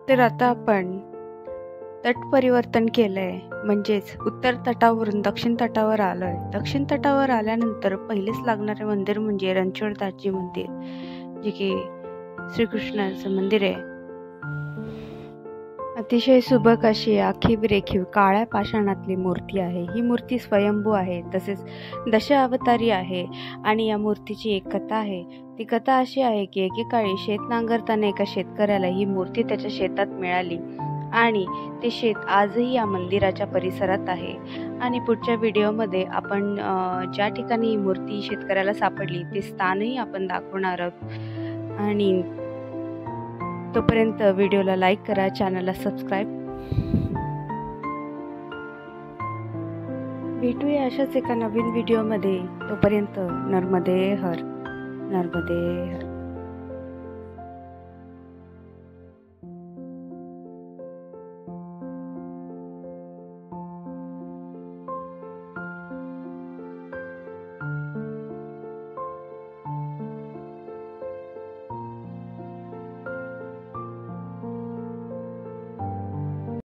तर आता आपण तट परिवर्तन केलंय, म्हणजेच उत्तर तटावरून दक्षिण तटावर आलोय. दक्षिण तटावर आल्यानंतर पहिलेच लागणारे मंदिर म्हणजे रणछोडदासजी मंदिर, जे की श्रीकृष्णाचं मंदिर आहे. अतिशय सुबक अशी आखीव रेखीव काळ्या पाषाणातली मूर्ती आहे. ही मूर्ती स्वयंभू आहे, तसेच दशावतारी आहे. आणि या मूर्तीची एक कथा आहे. ती कथा अशी आहे की एकेकाळी शेत नांगरताना एका शेतकऱ्याला ही मूर्ती त्याच्या शेतात मिळाली आणि ते शेत आजही या मंदिराच्या परिसरात आहे. आणि पुढच्या व्हिडिओमध्ये आपण ज्या ठिकाणी ही मूर्ती शेतकऱ्याला सापडली ते स्थानही आपण दाखवणार आहोत. आणि तोपर्यंत व्हिडिओला लाईक करा, चॅनलला सबस्क्राईब. भेटूया अशाच एका नवीन व्हिडिओमध्ये. तोपर्यंत नर्मदे हर, नर्मदे हर.